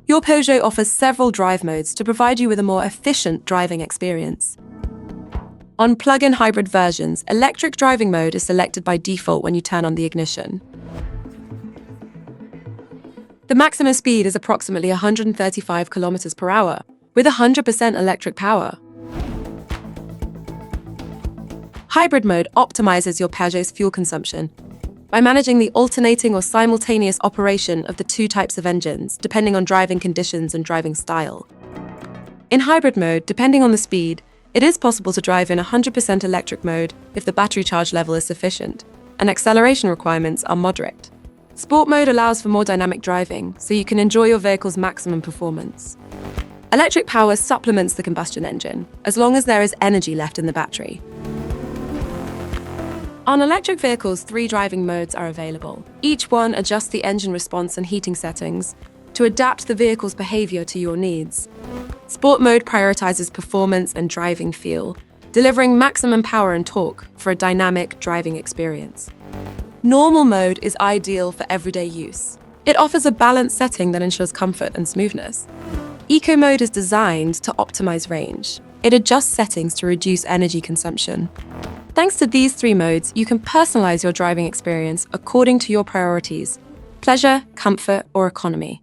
Your Peugeot offers several drive modes to provide you with a more efficient driving experience. On plug-in hybrid versions, electric driving mode is selected by default when you turn on the ignition. The maximum speed is approximately 135 km per hour, with 100% electric power. Hybrid mode optimizes your Peugeot's fuel consumption by managing the alternating or simultaneous operation of the two types of engines, depending on driving conditions and driving style. In hybrid mode, depending on the speed, it is possible to drive in 100% electric mode if the battery charge level is sufficient, and acceleration requirements are moderate. Sport mode allows for more dynamic driving, so you can enjoy your vehicle's maximum performance. Electric power supplements the combustion engine, as long as there is energy left in the battery. On electric vehicles, 3 driving modes are available. Each one adjusts the engine response and heating settings to adapt the vehicle's behavior to your needs. Sport mode prioritizes performance and driving feel, delivering maximum power and torque for a dynamic driving experience. Normal mode is ideal for everyday use. It offers a balanced setting that ensures comfort and smoothness. Eco mode is designed to optimize range. It adjusts settings to reduce energy consumption. Thanks to these 3 modes, you can personalize your driving experience according to your priorities: pleasure, comfort, or economy.